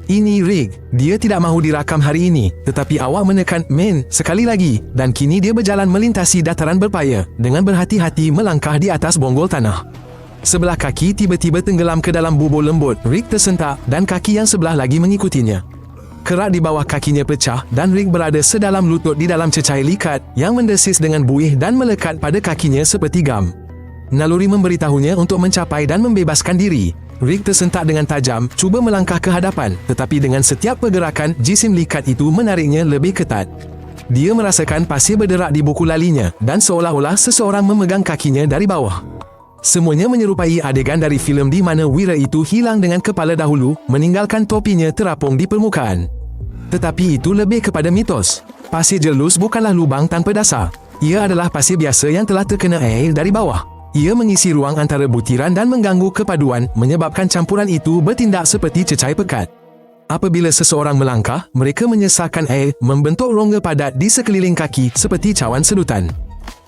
Ini Rick. Dia tidak mahu dirakam hari ini, tetapi awak menekan main sekali lagi dan kini dia berjalan melintasi dataran berpaya dengan berhati-hati melangkah di atas bonggol tanah. Sebelah kaki tiba-tiba tenggelam ke dalam bubur lembut. Rick tersentak dan kaki yang sebelah lagi mengikutinya. Kerak di bawah kakinya pecah dan Rick berada sedalam lutut di dalam cecair likat yang mendesis dengan buih dan melekat pada kakinya seperti gam. Naluri memberitahunya untuk mencapai dan membebaskan diri. Rick tersentak dengan tajam, cuba melangkah ke hadapan, tetapi dengan setiap pergerakan, jisim likat itu menariknya lebih ketat. Dia merasakan pasir berderak di buku lalinya dan seolah-olah seseorang memegang kakinya dari bawah. Semuanya menyerupai adegan dari filem di mana Wira itu hilang dengan kepala dahulu, meninggalkan topinya terapung di permukaan. Tetapi itu lebih kepada mitos. Pasir jelus bukanlah lubang tanpa dasar. Ia adalah pasir biasa yang telah terkena air dari bawah. Ia mengisi ruang antara butiran dan mengganggu kepaduan, menyebabkan campuran itu bertindak seperti cecair pekat. Apabila seseorang melangkah, mereka menyesakkan air, membentuk rongga padat di sekeliling kaki seperti cawan sedutan.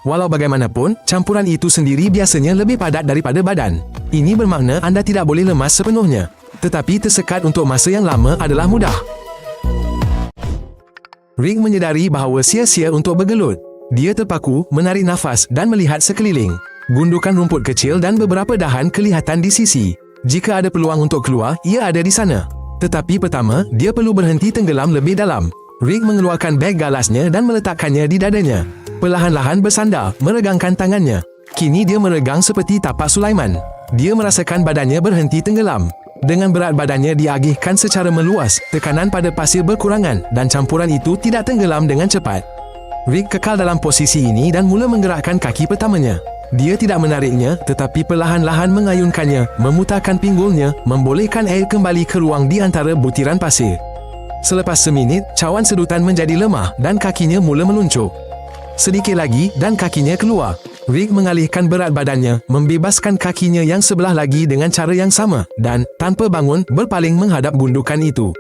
Walau bagaimanapun, campuran itu sendiri biasanya lebih padat daripada badan. Ini bermakna anda tidak boleh lemas sepenuhnya. Tetapi tersekat untuk masa yang lama adalah mudah. Rick menyedari bahawa sia-sia untuk bergelut. Dia terpaku, menarik nafas dan melihat sekeliling. Gundukan rumput kecil dan beberapa dahan kelihatan di sisi. Jika ada peluang untuk keluar, ia ada di sana. Tetapi pertama, dia perlu berhenti tenggelam lebih dalam. Rick mengeluarkan beg galasnya dan meletakkannya di dadanya. Perlahan-lahan bersandar, meregangkan tangannya. Kini dia meregang seperti tapak Sulaiman. Dia merasakan badannya berhenti tenggelam. Dengan berat badannya diagihkan secara meluas, tekanan pada pasir berkurangan dan campuran itu tidak tenggelam dengan cepat. Rick kekal dalam posisi ini dan mula menggerakkan kaki pertamanya. Dia tidak menariknya, tetapi perlahan-lahan mengayunkannya, memutarkan pinggulnya, membolehkan air kembali ke ruang di antara butiran pasir. Selepas seminit, cawan sedutan menjadi lemah dan kakinya mula meluncur. Sedikit lagi dan kakinya keluar. Rick mengalihkan berat badannya, membebaskan kakinya yang sebelah lagi dengan cara yang sama dan, tanpa bangun, berpaling menghadap gundukan itu.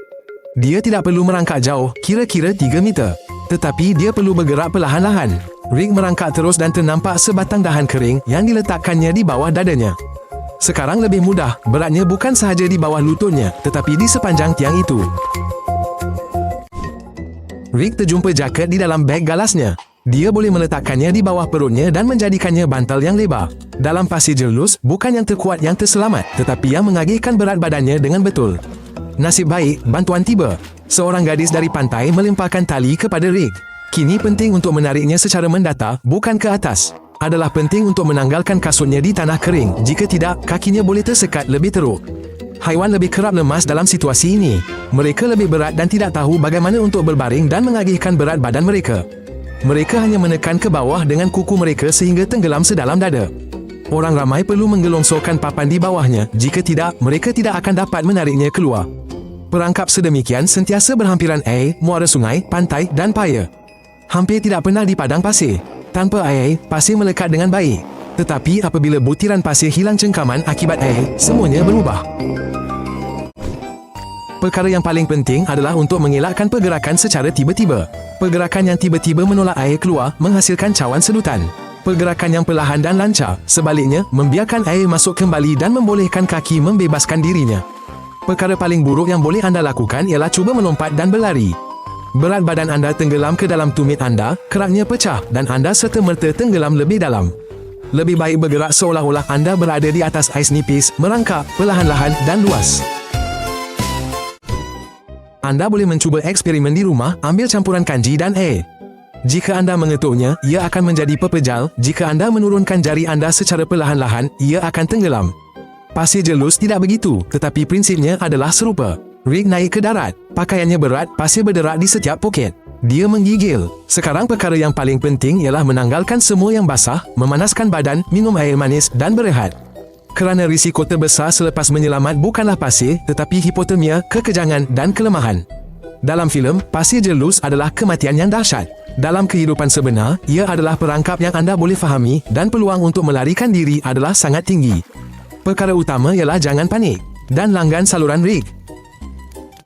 Dia tidak perlu merangkak jauh, kira-kira 3 meter. Tetapi dia perlu bergerak perlahan-lahan. Rick merangkak terus dan ternampak sebatang dahan kering yang diletakkannya di bawah dadanya. Sekarang lebih mudah, beratnya bukan sahaja di bawah lututnya, tetapi di sepanjang tiang itu. Rick terjumpa jaket di dalam beg galasnya. Dia boleh meletakkannya di bawah perutnya dan menjadikannya bantal yang lebar. Dalam pasir jelus, bukan yang terkuat yang terselamat, tetapi yang mengagihkan berat badannya dengan betul. Nasib baik, bantuan tiba. Seorang gadis dari pantai melemparkan tali kepada Rick. Kini penting untuk menariknya secara mendatar, bukan ke atas. Adalah penting untuk menanggalkan kasurnya di tanah kering. Jika tidak, kakinya boleh tersekat lebih teruk. Haiwan lebih kerap lemas dalam situasi ini. Mereka lebih berat dan tidak tahu bagaimana untuk berbaring dan mengagihkan berat badan mereka. Mereka hanya menekan ke bawah dengan kuku mereka sehingga tenggelam sedalam dada. Orang ramai perlu menggelongsorkan papan di bawahnya. Jika tidak, mereka tidak akan dapat menariknya keluar. Perangkap sedemikian sentiasa berhampiran air, muara sungai, pantai dan paya. Hampir tidak pernah di padang pasir. Tanpa air, pasir melekat dengan baik. Tetapi apabila butiran pasir hilang cengkaman akibat air, semuanya berubah. Perkara yang paling penting adalah untuk mengelakkan pergerakan secara tiba-tiba. Pergerakan yang tiba-tiba menolak air keluar menghasilkan cawan sedutan. Pergerakan yang perlahan dan lancar, sebaliknya, membiarkan air masuk kembali dan membolehkan kaki membebaskan dirinya. Perkara paling buruk yang boleh anda lakukan ialah cuba melompat dan berlari. Berat badan anda tenggelam ke dalam tumit anda, keraknya pecah dan anda serta-merta tenggelam lebih dalam. Lebih baik bergerak seolah-olah anda berada di atas ais nipis, merangkak, perlahan-lahan dan luas. Anda boleh mencuba eksperimen di rumah, ambil campuran kanji dan air. Jika anda mengetuknya, ia akan menjadi pepejal. Jika anda menurunkan jari anda secara perlahan-lahan, ia akan tenggelam. Pasir jelus tidak begitu, tetapi prinsipnya adalah serupa. Rick naik ke darat. Pakaiannya berat, pasir berderak di setiap poket. Dia menggigil. Sekarang perkara yang paling penting ialah menanggalkan semua yang basah, memanaskan badan, minum air manis dan berehat. Kerana risiko terbesar selepas menyelamat bukanlah pasir, tetapi hipotermia, kekejangan dan kelemahan. Dalam filem, pasir jelus adalah kematian yang dahsyat. Dalam kehidupan sebenar, ia adalah perangkap yang anda boleh fahami dan peluang untuk melarikan diri adalah sangat tinggi. Perkara utama ialah jangan panik dan langgan saluran Rick.